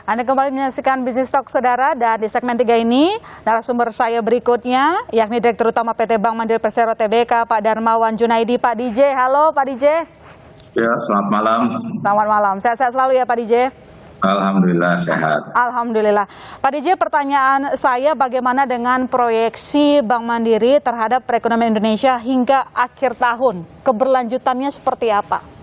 Anda kembali menyaksikan Bisnis Talk, Saudara, dan di segmen 3 ini narasumber saya berikutnya yakni Direktur Utama PT Bank Mandiri Persero Tbk, Pak Darmawan Junaidi. Pak DJ, halo Pak DJ. Ya, selamat malam. Selamat malam, sehat-sehat selalu ya Pak DJ. Alhamdulillah sehat. Alhamdulillah. Pak DJ, pertanyaan saya bagaimana dengan proyeksi Bank Mandiri terhadap perekonomian Indonesia hingga akhir tahun? Keberlanjutannya seperti apa?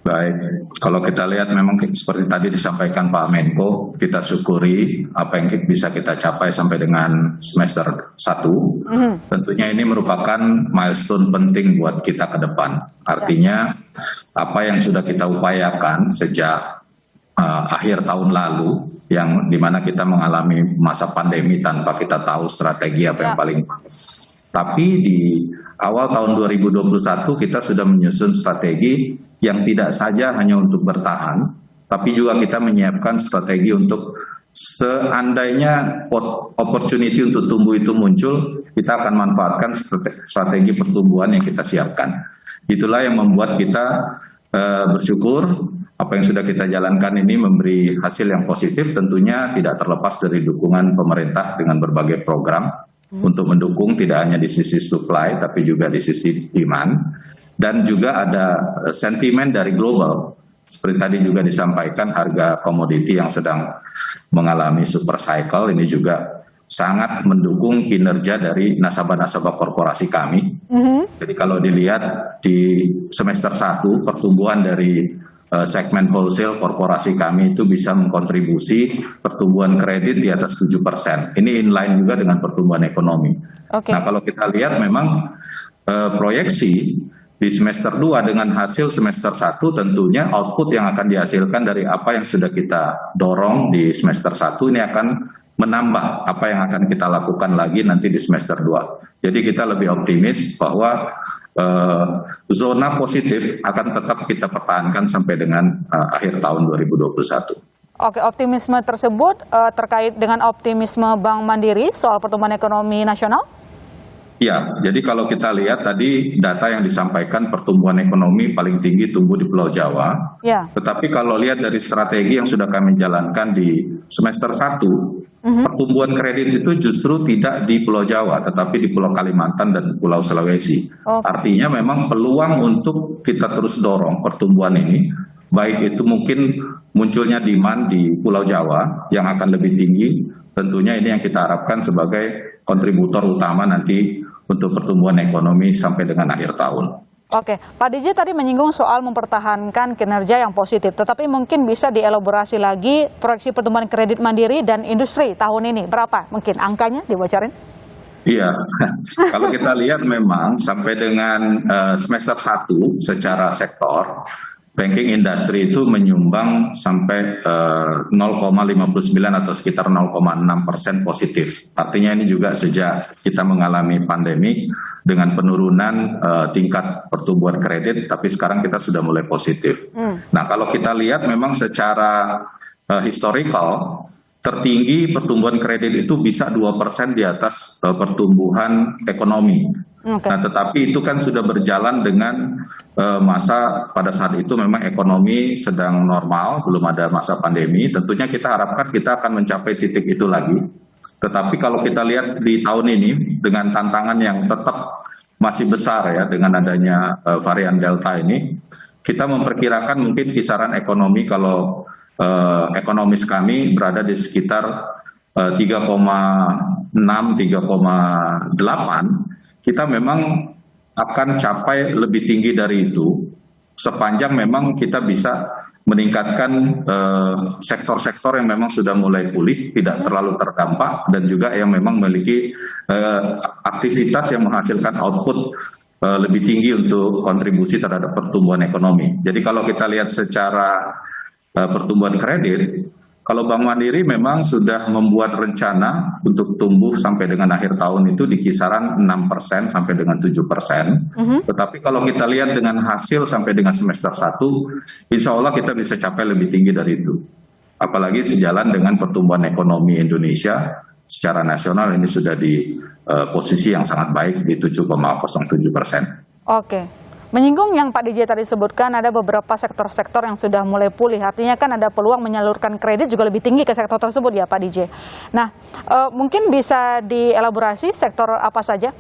Baik, kalau kita lihat memang seperti tadi disampaikan Pak Menko, kita syukuri apa yang bisa kita capai sampai dengan semester 1. Tentunya ini merupakan milestone penting buat kita ke depan. Artinya apa yang sudah kita upayakan sejak akhir tahun lalu, yang dimana kita mengalami masa pandemi tanpa kita tahu strategi apa yang paling pas. Tapi di awal tahun 2021 kita sudah menyusun strategi yang tidak saja hanya untuk bertahan, tapi juga kita menyiapkan strategi untuk seandainya opportunity untuk tumbuh itu muncul, kita akan manfaatkan strategi pertumbuhan yang kita siapkan. Itulah yang membuat kita bersyukur apa yang sudah kita jalankan ini memberi hasil yang positif, tentunya tidak terlepas dari dukungan pemerintah dengan berbagai program untuk mendukung tidak hanya di sisi supply tapi juga di sisi demand, dan juga ada sentimen dari global seperti tadi juga disampaikan, harga komoditi yang sedang mengalami super cycle ini juga sangat mendukung kinerja dari nasabah-nasabah korporasi kami. Jadi kalau dilihat di semester 1 pertumbuhan dari segmen wholesale korporasi kami itu bisa mengkontribusi pertumbuhan kredit di atas 7%. Ini inline juga dengan pertumbuhan ekonomi. Nah, kalau kita lihat memang proyeksi di semester 2 dengan hasil semester 1 tentunya output yang akan dihasilkan dari apa yang sudah kita dorong di semester 1 ini akan menambah apa yang akan kita lakukan lagi nanti di semester 2. Jadi kita lebih optimis bahwa zona positif akan tetap kita pertahankan sampai dengan akhir tahun 2021. Oke, optimisme tersebut terkait dengan optimisme Bank Mandiri soal pertumbuhan ekonomi nasional? Ya, jadi kalau kita lihat tadi data yang disampaikan pertumbuhan ekonomi paling tinggi tumbuh di Pulau Jawa. Ya. Tetapi kalau lihat dari strategi yang sudah kami jalankan di semester 1, pertumbuhan kredit itu justru tidak di Pulau Jawa, tetapi di Pulau Kalimantan dan Pulau Sulawesi. Artinya memang peluang untuk kita terus dorong pertumbuhan ini, baik itu mungkin munculnya demand di Pulau Jawa yang akan lebih tinggi, tentunya ini yang kita harapkan sebagai kontributor utama nanti untuk pertumbuhan ekonomi sampai dengan akhir tahun. Oke, Pak DJ tadi menyinggung soal mempertahankan kinerja yang positif, tetapi mungkin bisa dielaborasi lagi proyeksi pertumbuhan kredit mandiri dan industri tahun ini. Berapa mungkin angkanya dibocorin? Iya, kalau kita lihat memang sampai dengan semester 1 secara sektor, banking industry itu menyumbang sampai 0,59 atau sekitar 0,6% positif. Artinya ini juga sejak kita mengalami pandemi dengan penurunan tingkat pertumbuhan kredit, tapi sekarang kita sudah mulai positif. Nah, kalau kita lihat memang secara historical, tertinggi pertumbuhan kredit itu bisa 2% di atas pertumbuhan ekonomi. Nah, tetapi itu kan sudah berjalan dengan masa pada saat itu memang ekonomi sedang normal, belum ada masa pandemi. Tentunya kita harapkan kita akan mencapai titik itu lagi. Tetapi kalau kita lihat di tahun ini dengan tantangan yang tetap masih besar ya dengan adanya varian Delta ini, kita memperkirakan mungkin kisaran ekonomi kalau ekonomis kami berada di sekitar 3,6, 3,8. Kita memang akan capai lebih tinggi dari itu sepanjang memang kita bisa meningkatkan sektor-sektor yang memang sudah mulai pulih, tidak terlalu terdampak, dan juga yang memang memiliki aktivitas yang menghasilkan output lebih tinggi untuk kontribusi terhadap pertumbuhan ekonomi. Jadi kalau kita lihat secara pertumbuhan kredit, kalau Bank Mandiri memang sudah membuat rencana untuk tumbuh sampai dengan akhir tahun itu di kisaran 6% sampai dengan 7%. Tetapi kalau kita lihat dengan hasil sampai dengan semester 1, insya Allah kita bisa capai lebih tinggi dari itu. Apalagi sejalan dengan pertumbuhan ekonomi Indonesia secara nasional ini sudah di posisi yang sangat baik di 7,07%. Oke. Menyinggung yang Pak DJ tadi sebutkan, ada beberapa sektor-sektor yang sudah mulai pulih. Artinya kan ada peluang menyalurkan kredit juga lebih tinggi ke sektor tersebut ya Pak DJ. Nah, mungkin bisa dielaborasi sektor apa saja?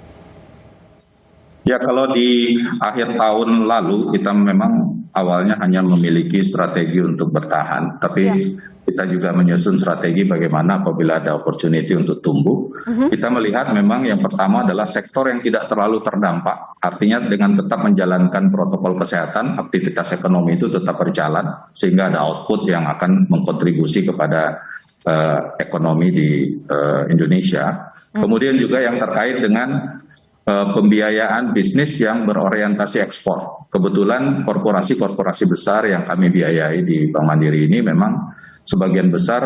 Ya, kalau di akhir tahun lalu kita memang awalnya hanya memiliki strategi untuk bertahan, tapi kita juga menyusun strategi bagaimana apabila ada opportunity untuk tumbuh. Kita melihat memang yang pertama adalah sektor yang tidak terlalu terdampak, artinya dengan tetap menjalankan protokol kesehatan, aktivitas ekonomi itu tetap berjalan, sehingga ada output yang akan mengkontribusi kepada ekonomi di Indonesia. Kemudian juga yang terkait dengan pembiayaan bisnis yang berorientasi ekspor. Kebetulan korporasi-korporasi besar yang kami biayai di Bank Mandiri ini memang sebagian besar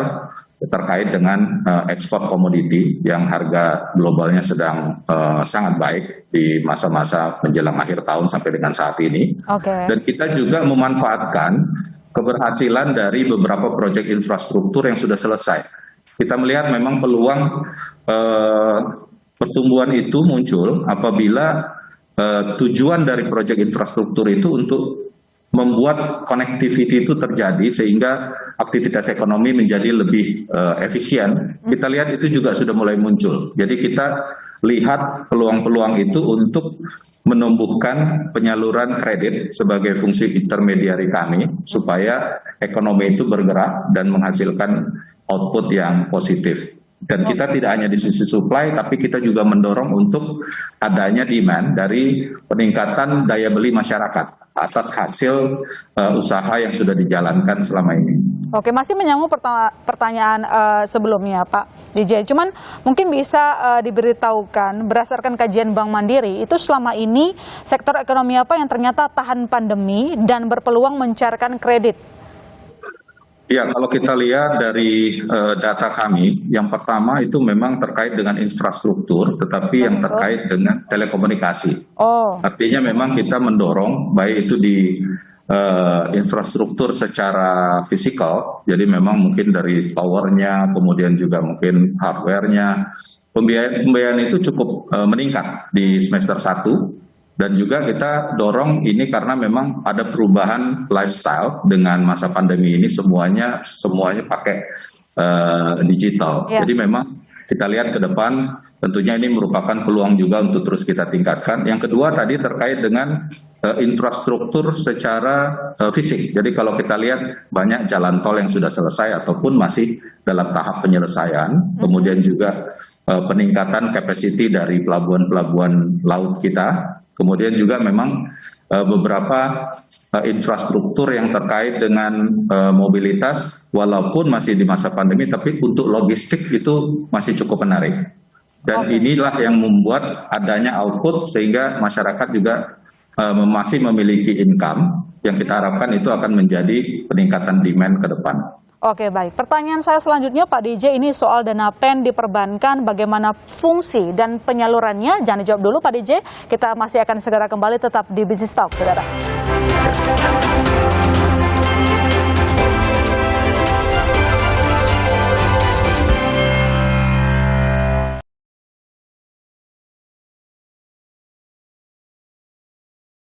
terkait dengan ekspor komoditi yang harga globalnya sedang sangat baik di masa-masa menjelang akhir tahun sampai dengan saat ini. Dan kita juga memanfaatkan keberhasilan dari beberapa proyek infrastruktur yang sudah selesai. Kita melihat memang peluang pertumbuhan itu muncul apabila tujuan dari proyek infrastruktur itu untuk membuat connectivity itu terjadi sehingga aktivitas ekonomi menjadi lebih efisien. Kita lihat itu juga sudah mulai muncul. Jadi kita lihat peluang-peluang itu untuk menumbuhkan penyaluran kredit sebagai fungsi intermediari kami supaya ekonomi itu bergerak dan menghasilkan output yang positif. Dan kita tidak hanya di sisi supply, tapi kita juga mendorong untuk adanya demand dari peningkatan daya beli masyarakat atas hasil usaha yang sudah dijalankan selama ini. Oke, masih menyambung pertanyaan sebelumnya Pak DJ. Cuman mungkin bisa diberitahukan berdasarkan kajian Bank Mandiri, itu selama ini sektor ekonomi apa yang ternyata tahan pandemi dan berpeluang mencairkan kredit? Ya, kalau kita lihat dari data kami, yang pertama itu memang terkait dengan infrastruktur, tetapi yang terkait dengan telekomunikasi. Artinya memang kita mendorong, baik itu di infrastruktur secara fisikal, jadi memang mungkin dari towernya, kemudian juga mungkin hardware-nya, pembiayaan itu cukup meningkat di semester 1. Dan juga kita dorong ini karena memang ada perubahan lifestyle dengan masa pandemi ini semuanya pakai digital. Jadi memang kita lihat ke depan tentunya ini merupakan peluang juga untuk terus kita tingkatkan. Yang kedua tadi terkait dengan infrastruktur secara fisik. Jadi kalau kita lihat banyak jalan tol yang sudah selesai ataupun masih dalam tahap penyelesaian. Kemudian juga peningkatan capacity dari pelabuhan-pelabuhan laut kita. Kemudian juga memang beberapa infrastruktur yang terkait dengan mobilitas, walaupun masih di masa pandemi, tapi untuk logistik itu masih cukup menarik. Dan inilah yang membuat adanya output sehingga masyarakat juga masih memiliki income yang kita harapkan itu akan menjadi peningkatan demand ke depan. Oke, baik. Pertanyaan saya selanjutnya Pak DJ, ini soal dana PEN di perbankan, bagaimana fungsi dan penyalurannya? Jangan dijawab dulu Pak DJ, kita masih akan segera kembali tetap di Business Talk, saudara.